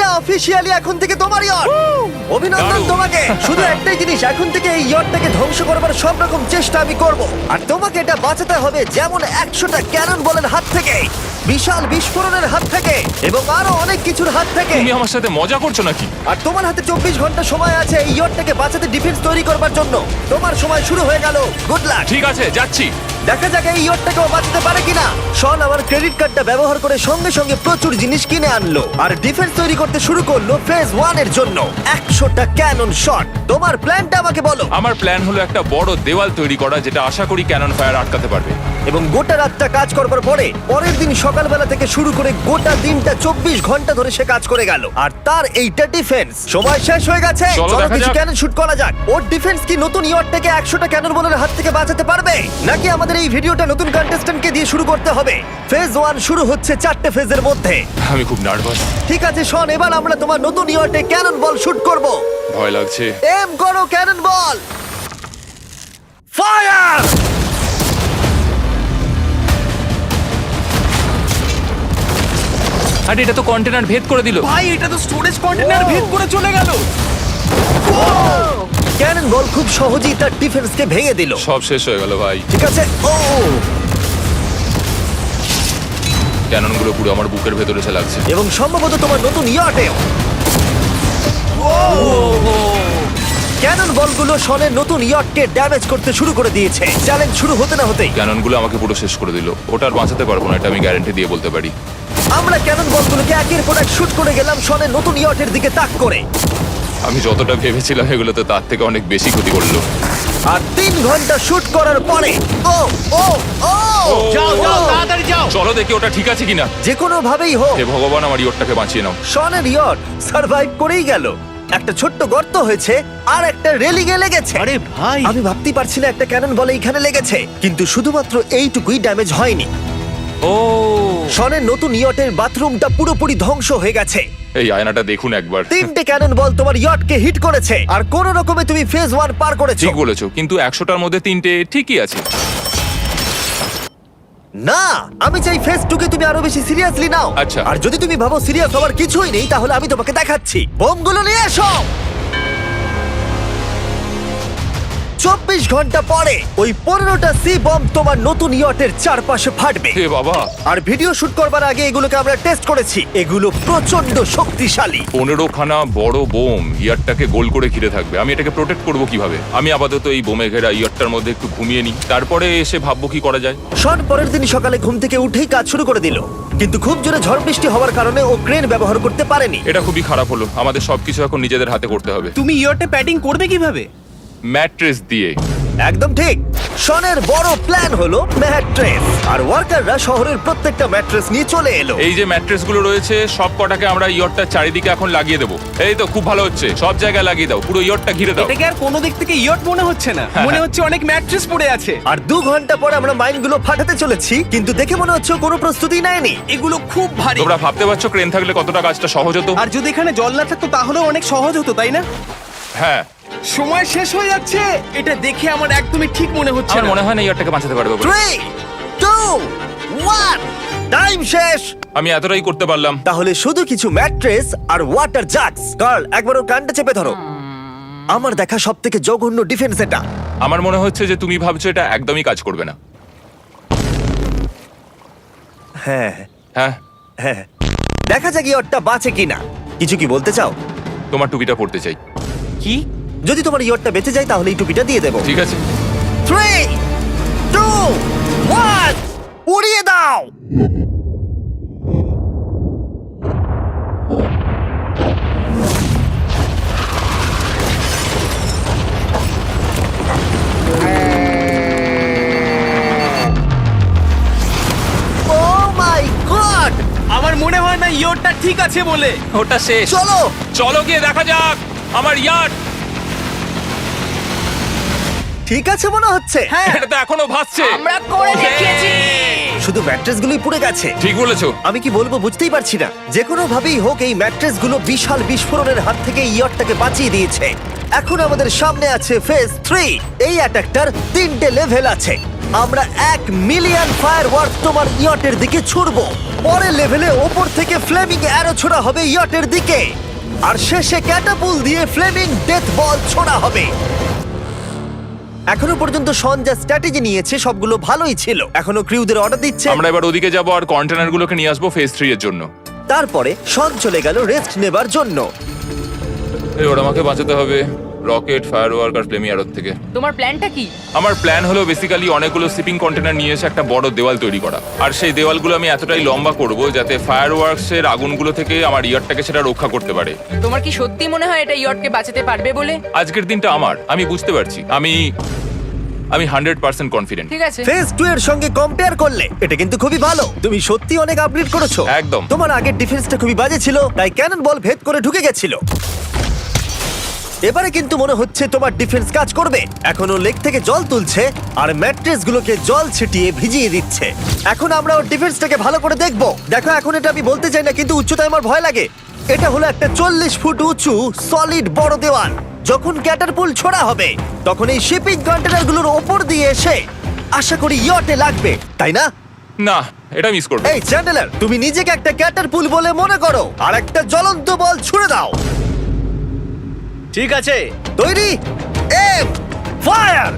এটা অফিসিয়ালি এখন থেকে তোমার ইয়ট। অভিনন্দন দারুণ। তোমাকে। শুধু একটাই জিনিস, এখন থেকে এই ইয়টটাকে ধ্বংস করবার সব রকম চেষ্টা আমি করব, আর তোমাকে এটা বাঁচাতে হবে যেমন 100টা ক্যানন বলের হাত থেকে, বিশাল বিস্ফোরণের হাত থেকে, এবং আরো অনেক কিছুর হাত থেকে। তুমি আমার সাথে মজা করছো নাকি? আর তোমার হাতে 24 ঘন্টা সময় আছে এই ইয়টটাকে বাঁচাতে, ডিফেন্স তৈরি করবার জন্য। তোমার সময় শুরু হয়ে গেল। Good luck. ঠিক আছে, যাচ্ছি। দেখা যাক এই ইয়টটাকেও বাঁচাতে পারে কিনা। শন আমার ক্রেডিট কার্ডটা ব্যবহার করে সঙ্গে সঙ্গে প্রচুর জিনিস কিনে আনলো আর ডিফেন্স তৈরি করতে শুরু করলো ফেজ 1 এর জন্য 100টা ক্যানন শট। তোমার প্ল্যানটা আমাকে বলো। আমার প্ল্যান হলো একটা বড় দেওয়াল তৈরি করা, যেটা আশা করি ক্যানন ফায়ার আটকাতে পারবে। এবং গোটা রাতটা কাজ করবার পরে পরের দিন সকালবেলা থেকে শুরু করে গোটা দিনটা 24 ঘন্টা ধরে সে কাজ করে গেল, আর তার এইটা ডিফেন্স। সময় শেষ হয়ে গেছে, চলো চলো দেখা কিছু যাক। ক্যানন শুট করা যাক। ওর ডিফেন্স কি নতুন ইয়টটাকে 100টা ক্যানন বলের হাত থেকে বাঁচাতে পারবে, নাকি আমাদের এই ভিডিওটা নতুন কন্টেস্ট্যান্টকে দিয়ে শুরু করতে হবে? ফেজ 1 শুরু হচ্ছে 4টে ফেজের মধ্যে। আমি খুব নার্ভাস। ঠিক আছে শন, এবার আমরা তোমার নতুন ইয়টে ক্যানন বল শুট করব। ভয় লাগছে। এম করো ক্যানন বল, ফায়ার! আরে এটা তো কন্টেনার ভেদ করে দিল। ভাই এটা তো স্টোরেজ কন্টেনার ভেদ করে চলে গেল। ক্যানন বল খুব সহজেই তার ডিফেন্সকে ভেঙে দিল। সব শেষ হয়ে গেল ভাই। ঠিক আছে, ও ক্যাননগুলো পুরো আমার বুকের ভেতরে এসে লাগছে। এবং সম্ভবত তোমার নতুন ইয়টেও। ক্যানন বলগুলো শনের নতুন ইয়টকে ড্যামেজ করতে শুরু করে দিয়েছে। চ্যালেঞ্জ শুরু হতে না হতেই ক্যাননগুলো আমাকে পুরো শেষ করে দিল। ওটা আর বাঁচাতে পারবো না, এটা আমি গ্যারান্টি দিয়ে বলতে পারি। আমরা ক্যানন বলগুলোকে একের পর এক শুট করে গেলাম শনের নতুন ইয়টের দিকে তাক করে। আমি যতটা ভেবেছিলাম এগুলো তো তার থেকে অনেক বেশি ক্ষতি করলো। আর 3 ঘন্টা শুট করার পরে ও ও ও যাও যাও তাড়াতাড়ি যাও। চলো দেখি ওটা ঠিক আছে কিনা। যে কোনো ভাবেই হোক হে ভগবান, আমার ইয়টটাকে বাঁচিয়ে নাও। শনের ইয়ট সার্ভাইভ করেই গেল। একটা ছোট্ট গর্ত হয়েছে আর একটা রেলিংয়ে লেগেছে। আরে ভাই আমি ভাবতেই পারছি না একটা ক্যানন বলে এইখানে লেগেছে, কিন্তু শুধুমাত্র এইটুকুই ড্যামেজ হয়নি। ও শনের নতুন ইয়টের বাথরুমটা পুরোপুরি ধ্বংস হয়ে গেছে। এই আয়নাটা দেখুন একবার। 3টে ক্যানন বল তোমার ইয়টকে হিট করেছে, আর কোন রকমে তুমি ফেজ 1 পার করেছো। ঠিক বলেছো, কিন্তু 100টার মধ্যে 3টে ঠিকই আছে। না, আমি চাই ফেজ 2 কে তুমি আরো বেশি সিরিয়াসলি নাও। আচ্ছা। আর যদি তুমি ভাবো সিরিয়াস হওয়ার কিছুই নেই, তাহলে আমি তোমাকে দেখাচ্ছি। বোমগুলো নিয়ে এসো। 24 ঘন্টা পরে ওই 15টা সি বম তোমার নতুন ইয়টের চারপাশে ফাটবে। হে বাবা, আর ভিডিও শুট করবার আগে এগুলোকে আমরা টেস্ট করেছি, এগুলো প্রচন্ড শক্তিশালী। 15খানা বড় বোম ইয়ারটাকে গোল করে ঘিরে থাকবে। আমি এটাকে প্রোটেক্ট করব কিভাবে? আমি আপাতত এই বোমে ঘেরা ইয়ারটার মধ্যে একটু ঘুমিয়ে নিই, তারপরে এসে ভাববো কি করা যায়। শন পরের দিন সকালে ঘুম থেকে উঠেই কাজ শুরু করে দিল, কিন্তু খুব জোরে ঝড় বৃষ্টি হওয়ার কারণে ও ক্রেন ব্যবহার করতে পারেনি। এটা খুবই খারাপ হলো। আমাদের সবকিছু এখন নিজেদের হাতে করতে হবে। তুমি ইয়টে প্যাডিং করবে কিভাবে? ম্যাট্রেস দিয়ে। একদম ঠিক। শনের বড় প্ল্যান হলো ম্যাট্রেস, আর ওয়ার্কাররা শহরের প্রত্যেকটা ম্যাট্রেস নিয়ে চলে এলো। এই যে ম্যাট্রেসগুলো রয়েছে সব কটাকে আমরা ইয়রটার চারিদিকে এখন লাগিয়ে দেবো। এই তো খুব ভালো হচ্ছে, সব জায়গায় লাগিয়ে দাও, পুরো ইয়রটা ঘিরে দাও। এটাকে আর কোনো দিক থেকে ইয়ট মনে হচ্ছে না, মনে হচ্ছে অনেক ম্যাট্রেস পড়ে আছে। আর 2 ঘন্টা পরে আমরা মাইনগুলো ফাটাতে চলেছি, কিন্তু দেখে মনে হচ্ছে ও কোনো প্রস্তুতি নেয়নি। এগুলো খুব ভারী। তোমরা ভাবতে পারছো ক্রেন থাকলে কতটা কাজটা সহজ হতো? আর যদি এখানে জল না থাকতো তাহলেও অনেক সহজ হতো, তাই না? হ্যাঁ, সময় শেষ হয়ে যাচ্ছে। এটা দেখে আমার একদমই ঠিক মনে হচ্ছে আমার না। মনে হয় না ইয়রটাকে বাঁচাতে পারবে বলে। 3 2 1 টাইম শেষ। আমি এতটাই করতে পারলাম। তাহলে শুধু কিছু ম্যাট্রেস আর ওয়াটার জাগস। কার্ল, একবার ওর কানটা চেপে ধরো। আমার দেখা সবথেকে জঘন্য ডিফেন্স এটা। আমার মনে হচ্ছে যে তুমি ভাবছো এটা একদমই কাজ করবে না। হ্যাঁ হ্যাঁ, হ্যাঁ, দেখা যাক ইয়টটা বাঁচে কিনা। কিছু কি বলতে চাও? তোমার টুপিটা পড়তে চাই। কি? যদি তোমার ইয়টটা বেঁচে যায় তাহলে এই টুপিটা দিয়ে দেবো। ঠিক আছে। 3 2 1 উড়িয়ে দাও। Oh my God! আমার মনে হয় না ইয়টটা ঠিক আছে বলে। ওটা শেষ। চলো চলো গিয়ে দেখা যাক আমার ইয়ার্ড। ঠিক আছে মনে হচ্ছে। হ্যাঁ, এটা তো এখনো ভাসছে। আমরা করে দেখিয়েছি। শুধু ম্যাট্রেসগুলোই পুড়ে গেছে। ঠিক বলেছো। আমি কি বলবো বুঝতেই পারছি না। যে কোনো ভাবেই হোক এই ম্যাট্রেসগুলো বিশাল বিস্ফোরণের হাত থেকে ইয়টটাকে বাঁচিয়ে দিয়েছে। এখন আমাদের সামনে আছে ফেজ 3। এই অ্যাটাকটার 3টে লেভেল আছে। আমরা 1,000,000 ফায়ারওয়ার্ক তোমার ইয়টের দিকে ছুড়বো। পরের লেভেলে ওপর থেকে ফ্লেমিং অ্যারো ছোড়া হবে ইয়টের দিকে, আর শেষে ক্যাটাপুল দিয়ে ফ্লেমিং ডেথ বল ছোড়া হবে। এখনো পর্যন্ত শন যা স্ট্র্যাটেজি নিয়েছে সবগুলো ভালোই ছিল। এখনো ক্রিউদের অর্ডার দিচ্ছে। আমরা এবার ওদিকে যাব আর কন্টেনারগুলোকে নিয়ে আসবো ফেজ 3 এর জন্য। তারপরে শন চলে গেল রেস্ট নেবার জন্য। এবার আমাকে বাঁচাতে হবে রকেট, ফায়ারওয়ার্ক আর ফ্লেমি অ্যারোর থেকে। তোমার প্ল্যানটা কি? আমার প্ল্যান হলো বেসিক্যালি অনেকগুলো শিপিং কন্টেনার নিয়ে এসে একটা বড় দেওয়াল তৈরি করা, আর সেই দেওয়ালগুলো আমি এতটাই লম্বা করব যাতে ফায়ারওয়ার্কস এর আগুনগুলো থেকে আমার ইয়ারটাকে সেটা রক্ষা করতে পারে। তোমার কি সত্যি মনে হয় এটা ইয়টকে বাঁচাতে পারবে বলে? আজকের দিনটা আমার, আমি বুঝতে পারছি। আমি 100% কনফিডেন্ট। ঠিক আছে। ফেজ 2 এর সঙ্গে কম্পেয়ার করলে এটা কিন্তু খুবই ভালো। তুমি সত্যি অনেক আপগ্রেড করেছো। একদম। তোমার আগের ডিফেন্সটা খুবই বাজে ছিল, তাই ক্যানন বল ভেদ করে ঢুকে গেছিল। এবারে কিন্তু মনে হচ্ছে তোমার ডিফেন্স কাজ করবে। এখনো লেক থেকে জল তুলছে আর ম্যাট্রেস গুলোকে জল ছিটিয়ে ভিজিয়ে দিচ্ছে। এখন আমরা ওর ডিফেন্সটাকে ভালো করে দেখবো। দেখো, এখন এটা আমি বলতে চাই না, কিন্তু উচ্চতায় আমার ভয় লাগে। এটা হলো একটা 40 ফুট উঁচু সলিড বড় দেওয়াল। যখন ক্যাটারপুল ছোড়া হবে তখন এই শিপিং কন্টেনারগুলোর ওপর দিয়ে এসে আশা করি ইয়টে লাগবে, তাই না? না, এটা মিস করব। এই চ্যান্ডেলার, তুমি নিজেকে একটা ক্যাটারপুল বলে মনে করো আর একটা জ্বলন্ত বল ছুড়ে দাও। ঠিক আছে। তৈরি, এম, ফায়ার!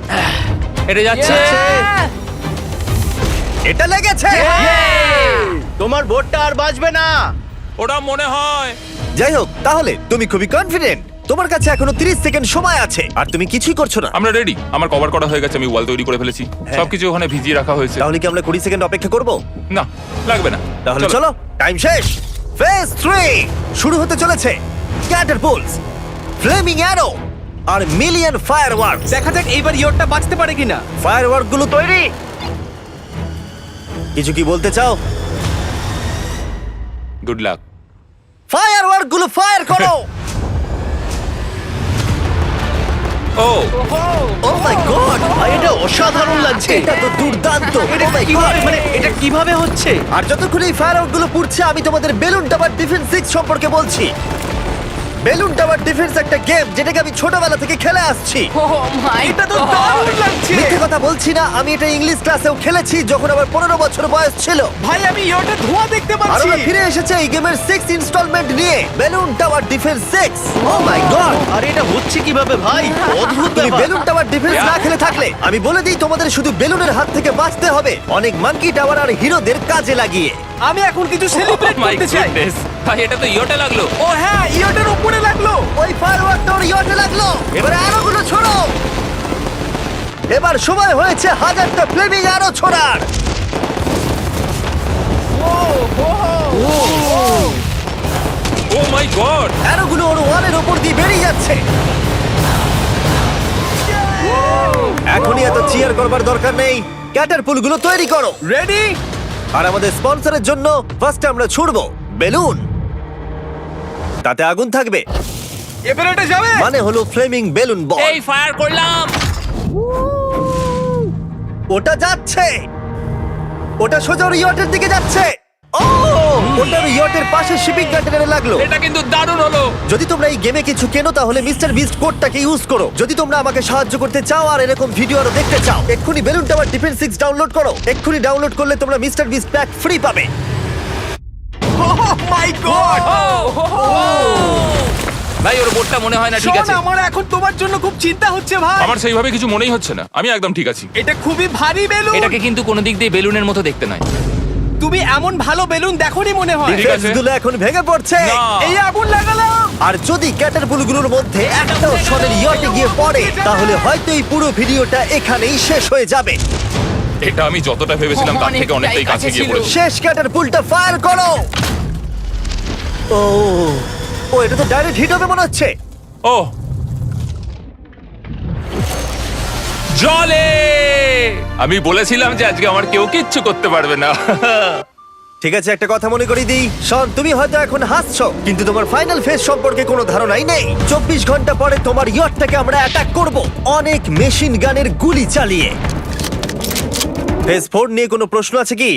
এটা যাচ্ছে। Yeah! এটা লেগেছে। তোমার বোটটা আর বাজবে না। ওটা মনে হয়। যাই হোক, তাহলে তুমি খুবই কনফিডেন্ট। তোমার কাছে এখনো 30 সেকেন্ড সময় আছে আর তুমি কিছুই করছো না। আমরা রেডি, আমার কভার করা হয়ে গেছে, আমি ওয়াল তৈরি করে ফেলেছি, সবকিছু ওখানে ভিজিয়ে রাখা হয়েছে। তাহলে কি আমরা 20 সেকেন্ড অপেক্ষা করব? না, লাগবে না। তাহলে চলো, টাইম শেষ। ফেজ 3 শুরু হতে চলেছে। ক্যাটারপুলস, ফ্লেমিং অ্যারো আর মিলিয়ন ফায়ারওয়ার্ক। দেখা যাক এইবার ইয়টটা বাঁচতে পারে কিনা। ফায়ারওয়ার্ক গুলো তৈরি। কিছু কি বলতে চাও? Good luck. ফায়ারওয়ার্ক গুলো ফায়ার করো। ও ও মাই গড, এটা অসাধারণ লাগছে। এটা তো দুর্দান্ত। এটা Oh my কিভাবে, God! মানে এটা কিভাবে হচ্ছে? আর যতক্ষণ এই ফায়ারওয়ার্ক গুলো পুড়ছে আমি তোমাদের বেলুন টাওয়ার ডিফেন্স 6 সম্পর্কে বলছি। বেলুন টাওয়ার ডিফেন্স একটা গেম যেটাকে আমি ছোটবেলা থেকে খেলে আসছি। Oh my এটা তো God! দারুণ লাগছে। মিথ্যে কথা বলছি না, আমি এটা ইংলিশ ক্লাসেও খেলেছি যখন আমার 15 বছর বয়স ছিল। ভাই, আমি ইয়টে ধোঁয়া দেখতে আর পাচ্ছি। ওরা ফিরে এসেছে এই গেমের 6 ইনস্টলমেন্ট নিয়ে, বেলুন টাওয়ার ডিফেন্স 6। ও মাই গড, আর এটা হচ্ছে কিভাবে ভাই? অদ্ভুত তুমি ব্যাপার। বেলুন টাওয়ার ডিফেন্স না খেলে থাকলে আমি বলে দিই তোমাদের শুধু বেলুনের হাত থেকে বাঁচতে হবে অনেক মাঙ্কি টাওয়ার আর হিরোদের কাজে লাগিয়ে। আমি এখন কিছু সেলিব্রেট মাই করতে চাই। গুডনেস, ভাই এটা তো ইয়োটা লাগলো। ও হ্যাঁ, ইয়টের উপরে লাগলো। ওই ফায়ারওয়ার্কটা ওর ইয়টে লাগলো। এবারে আরোগুলো ছোড়ো। এবার সময় হয়েছে 1000টা ফ্লেমিং আরো ছোড়ার। ও মাই গড, অ্যারোগুলো ওর ওয়ালের ওপর দিয়ে বেরিয়ে যাচ্ছে। এখনই এত চিয়ার করবার দরকার নেই, ক্যাটারপুলগুলো তৈরি করো। রেডি? আর আমাদের স্পন্সরের জন্য ফার্স্টে আমরা ছুড়বো বেলুন, তাতে আগুন থাকবে, এবার এটা যাবে। মানে হলো ফ্লেমিং বেলুন বল। এই ফায়ার করলাম। ওটা যাচ্ছে, ওটা সোজা ওর ইয়টের দিকে যাচ্ছে। ও, ওটা ওর ইয়টের পাশে শিপিং কন্টেনারে লাগলো। এটা কিন্তু দারুণ হলো। যদি তোমরা এই গেমে কিছু কেনো তাহলে মিস্টার বিস্ট কোডটাকে ইউজ করো। যদি তোমরা আমাকে সাহায্য করতে চাও আর এরকম ভিডিও আরো দেখতে চাও, এক্ষুনি বেলুন টাওয়ার ডিফেন্স 6 ডাউনলোড করো। এক্ষুনি ডাউনলোড করলে তোমরা মিস্টার বিস্ট প্যাক ফ্রি পাবে। ও মাই গড। ভাই ওর বোটটা মনে হয় না ঠিক আছে। আমার এখন তোমার জন্য খুব চিন্তা হচ্ছে ভাই। আমার সেইভাবে কিছু মনেই হচ্ছে না, আমি একদম ঠিক আছি। এটা খুবই ভারী বেলুন। এটাকে কিন্তু কোনো দিক দিয়ে বেলুনের মতো দেখতে নয়। তুমি এমন ভালো বেলুন দেখোনি মনে হয়। ঠিক আছে। ডিফেন্সগুলো এখন ভেঙে পড়ছে। না। এই আগুন লাগালাম। আর যদি ক্যাটারপুলগুলোর মধ্যে একটাও শনের ইয়টে গিয়ে পড়ে তাহলে হয়তো এই পুরো ভিডিওটা এখানেই শেষ হয়ে যাবে। এটা আমি যতটা ভেবেছিলাম তার থেকে অনেকটাই কাছে গিয়ে পড়েছে। শেষ ক্যাটারপুলটা ফায়ার করো। ও, ও এটা তো ডাইরেক্ট হিট হবে মনে হচ্ছে। ও জলে, আমি বলেছিলাম যে আজকে আমার কেউ কিচ্ছু করতে পারবে না। ঠিক আছে, একটা কথা মনে করিয়ে দিই, শন, তুমি হয়তো এখন হাসছো কিন্তু তোমার ফাইনাল ফেজ সম্পর্কে কোনো ধারণাই নেই। 24 ঘন্টা পরে তোমার ইয়টটাকে আমরা অ্যাটাক করব অনেক মেশিন গানের গুলি চালিয়ে। ফেজ 4 নিয়ে কোনো প্রশ্ন আছে কি?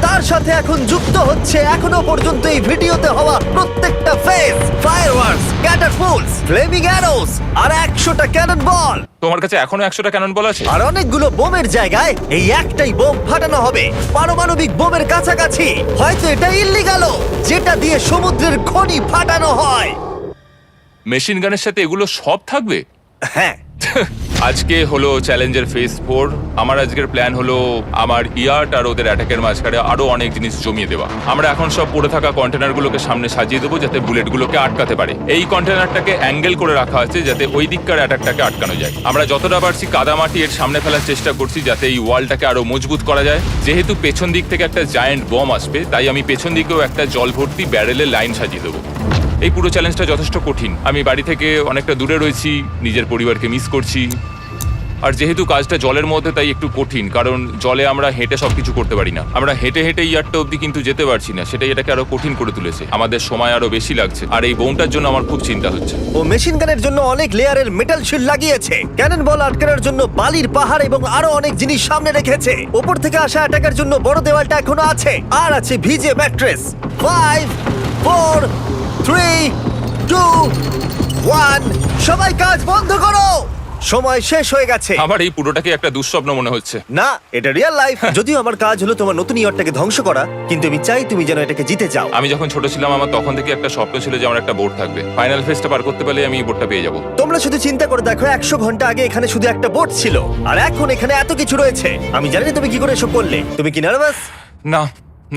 তার সাথে এখন যুক্ত হচ্ছে এখনো পর্যন্ত এই ভিডিওতে হওয়া প্রত্যেকটা phase, fireworks, catapult catapults, flaming arrows আর 100টা ক্যানন বল। তোমার কাছে এখনো 100টা ক্যানন বল আছে? আর অনেকগুলো বোমের জায়গায় এই একটাই বোম ফাটানো হবে, পারমাণবিক বোমের কাছাকাছি। হয়তো এটা ইল্লিগাল, যেটা দিয়ে সমুদ্রের খনি ফাটানো হয়। মেশিন গানের সাথে এগুলো সব থাকবে? হ্যাঁ, আজকে হলো চ্যালেঞ্জের ফেজ 4। আমার আজকের প্ল্যান হলো আমার ইয়ার্ট আর ওদের অ্যাটাকের মাঝখানে আরো অনেক জিনিস জমিয়ে দেওয়া। আমরা এখন সব পড়ে থাকা কন্টেনারগুলোকে সামনে সাজিয়ে দেবো যাতে বুলেটগুলোকে আটকাতে পারে। এই কন্টেনারটাকে অ্যাঙ্গেল করে রাখা আছে যাতে ওই দিককার অ্যাটাকটাকে আটকানো যায়। আমরা যতটা পারছি কাদামাটি এর সামনে ফেলার চেষ্টা করছি যাতে এই ওয়ালটাকে আরো মজবুত করা যায়। যেহেতু পেছন দিক থেকে একটা জায়ান্ট বম আসবে, তাই আমি পেছন দিকেও একটা জল ভর্তি ব্যারেলের লাইন সাজিয়ে দেবো। এই পুরো চ্যালেঞ্জটা যথেষ্ট কঠিন। আমি বাড়ি থেকে অনেকটা দূরে রয়েছি, নিজের পরিবারকে মিস করছি। আর যেহেতু কাজটা জলের মধ্যে, তাই একটু কঠিন, কারণ জলে আমরা হেঁটে সবকিছু করতে পারি না। আমরা হেঁটে হেঁটে ইয়ারটা অব্দি কিন্তু যেতে পারছি না, সেটাই এটাকে আরো কঠিন করে তুলেছে। আমাদের সময় আরো বেশি লাগছে, আর এই বোমটার জন্য আমার খুব চিন্তা হচ্ছে। ও মেশিন গানের জন্য অনেক লেয়ারের মেটাল শিল্ড লাগিয়েছে, ক্যানন বল আটকানোর জন্য বালির পাহাড় এবং আরো অনেক জিনিস সামনে রেখেছে। ওপর থেকে আসা অ্যাটাকের জন্য বড় দেওয়ালটা এখনো আছে, আর আছে ভিজে ম্যাট্রেস। 5 4 3 2 1, সবাই কাজ বন্ধ করো, সময় শেষ হয়ে গেছে। আমার এই পুরোটাকে একটা দুঃস্বপ্ন মনে হচ্ছে। না, এটা রিয়েল লাইফ। যদিও আমার কাজ হলো তোমার নতুন ইয়ারটাকে ধ্বংস করা, কিন্তু আমি চাই তুমি যেন এটাকে জিতে যাও। আমি যখন ছোট ছিলাম, আমার তখন থেকে একটা স্বপ্ন ছিল যে আমার একটা বোট থাকবে। ফাইনাল ফেজটা পার করতে পারলে আমি এই বোটটা পেয়ে যাবো। তোমরা শুধু চিন্তা করে দেখো, 100 ঘন্টা আগে এখানে শুধু একটা বোট ছিল, আর এখন এখানে এত কিছু রয়েছে। আমি জানি না তুমি কি করে এসব করলে। তুমি কি নার্ভাস? না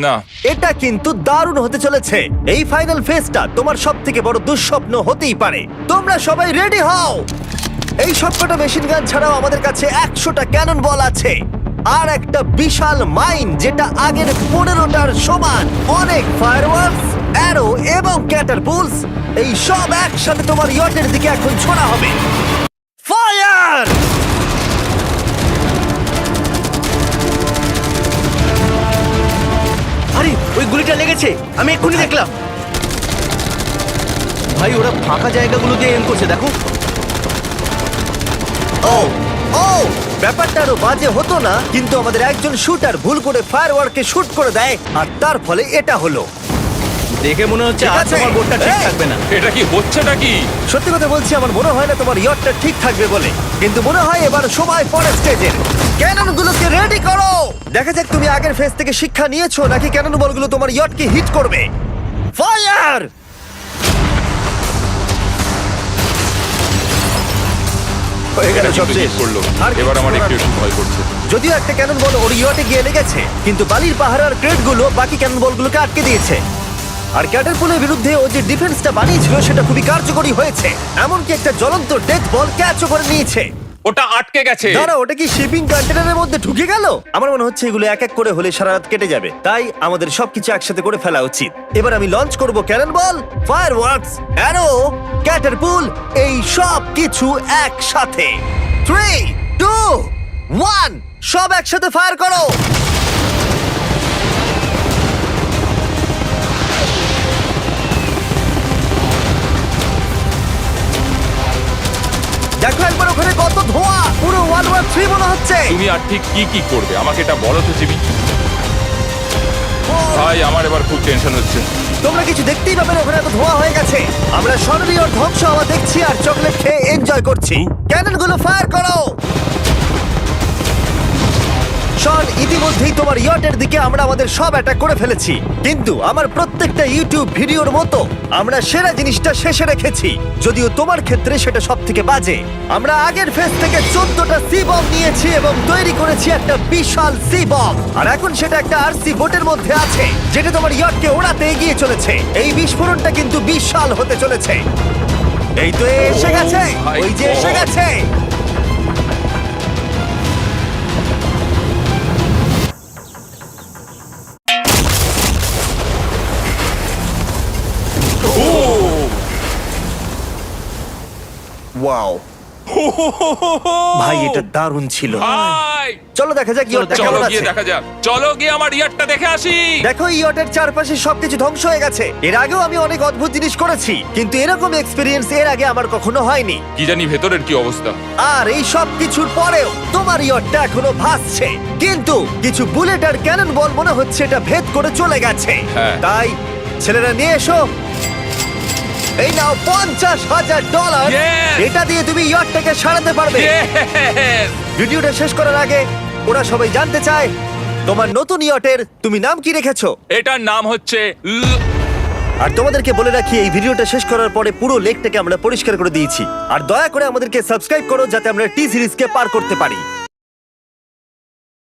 না, এটা কিন্তু দারুণ হতে চলেছে। এই ফাইনাল ফেজটা তোমার সবথেকে বড় দুঃস্বপ্ন হতেই পারে। তোমরা সবাই রেডি হও। এই সবকটা মেশিন গান ছাড়াও আমাদের কাছে 100টা ক্যানন বল আছে, আর একটা বিশাল মাইন যেটা আগের 15টার সমান। অনেক ফায়ারওয়ার্কস, অ্যারো এবং ক্যাটারপুলস, এই সব একসাথে তোমার ইয়টের দিকে এখন ছোড়া হবে। ফায়ার! আরে ওই গুলিটা লেগেছে, আমি এক্ষুনি দেখলাম। ভাই ওরা ফাঁকা জায়গাগুলো দিয়ে এম করছে, দেখো। ও ও, ব্যাপারটা আরো বাজে হতো না, কিন্তু আমাদের একজন শুটার ভুল করে ফায়ারওয়ার্ককে শুট করে দেয়, আর তার ফলে এটা হলো। দেখে মনে হচ্ছে ঠিক আর আছে। তোমার বোটটা ঠিক এই! থাকবে না। এটা কি হচ্ছেটা কি? সত্যি কথা বলছি, আমার মনে হয় না তোমার ইয়টটা ঠিক থাকবে বলে, কিন্তু মনে হয় এবার সময় পরের স্টেজের। ক্যাননগুলোকে রেডি করো। দেখা যাক তুমি আগের ফেজ থেকে শিক্ষা নিয়েছো নাকি ক্যানন বলগুলো তোমার ইয়টকে হিট করবে। ফায়ার! হয়ে গেল এটা সব কিন্তু শেষ। ঠিক করলো। আর এবার আমার কিছু একটু করার একটু ভয় করছে। যদিও একটা ক্যানন বল ওর ইয়টে গিয়ে লেগেছে, কিন্তু বালির পাহাড় আর ক্রেটগুলো বাকি ক্যানন বলগুলোকে আটকে দিয়েছে। আর ক্যাটারপুলের বিরুদ্ধে ও যে ডিফেন্সটা বানিয়েছিল সেটা খুবই কার্যকরী হয়েছে। এমনকি একটা জ্বলন্ত ডেথ বল ক্যাচও করে নিয়েছে। ওটা আটকে গেছে। দাঁড়া, ওটা কি শিপিং কন্টেনারের মধ্যে ঢুকে গেল? আমার মনে হচ্ছে এগুলো এক এক করে হলে সারা রাত কেটে যাবে, তাই আমাদের সবকিছু একসাথে করে ফেলা উচিত। এবার আমি লঞ্চ করব ক্যানন বল, ফায়ারওয়ার্কস, অ্যারো, ক্যাটারপুল, এই সব কিছু একসাথে। 3 2 1, সব একসাথে ফায়ার করো। দেখো একবার ওখানে কত ধোঁয়া, পুরো ওয়ার্ল্ড ওয়ার 3 মনে হচ্ছে। তুমি আর ঠিক কি কি করবে আমাকে এটা বলো তো জিমি। ভাই আমার এবার খুব টেনশন হচ্ছে। তোমরা কিছু দেখতেই পাবে না, ওখানে এত ধোঁয়া হয়ে গেছে। আমরা সরাসরি ওর ধ্বংস হওয়া দেখছি আর চকলেট খেয়ে এনজয় করছি। ক্যাননগুলো ফায়ার করো। শন, ইতিমধ্যেই তোমার ইয়টের দিকে আমরা আমাদের সব অ্যাটাক করে ফেলেছি, কিন্তু আমার প্রত্যেকটা ইউটিউব ভিডিওর মতো আমরা সেরা জিনিসটা শেষে রেখেছি। যদিও তোমার ক্ষেত্রে সেটা সব থেকে বাজে। আমরা আগের ফেজ থেকে 14টা সি বম নিয়েছি এবং তৈরি করেছি একটা বিশাল সি বম, আর এখন সেটা একটা আরসি বোটের মধ্যে আছে যেটা তোমার ইয়টকে ওড়াতে এগিয়ে চলেছে। এই বিস্ফোরণটা কিন্তু বিশাল হতে চলেছে। এই তো এসে গেছে, ওই যে এসে গেছে। ওয়াও, ভাই এটা দারুণ ছিল। ভাই চলো দেখা যাক ইয়টটা চলো কেমন গিয়ে আছে। দেখা যাক, চলো গিয়ে আমার ইয়ারটা দেখে আসি। দেখো ইয়টের চারপাশে সবকিছু ধ্বংস হয়ে গেছে। এর আগেও আমি অনেক অদ্ভুত জিনিস করেছি, কিন্তু এরকম এক্সপেরিয়েন্স এর আগে আমার কখনো হয়নি। কি জানি ভেতরের কি অবস্থা। আর এই সব কিছুর পরেও তোমার ইয়টটা এখনো ভাসছে, কিন্তু কিছু বুলেট আর ক্যানন বল মনে হচ্ছে এটা ভেদ করে চলে গেছে। হ্যাঁ। তাই ছেলেরা নিয়ে এসো। এই নাও $50,000। Yes! এটা দিয়ে তুমি ইয়টটাকে সারাতে পারবে। Yes! ভিডিওটা শেষ করার আগে ওরা সবাই জানতে চায় তোমার নতুন ইয়টের তুমি নাম কি রেখেছো। এটার নাম হচ্ছে আর তোমাদেরকে বলে রাখি এই ভিডিওটা শেষ করার পরে পুরো লেকটাকে আমরা পরিষ্কার করে দিয়েছি। আর দয়া করে আমাদেরকে সাবস্ক্রাইব করো যাতে আমরা টি সিরিজকে পার করতে পারি।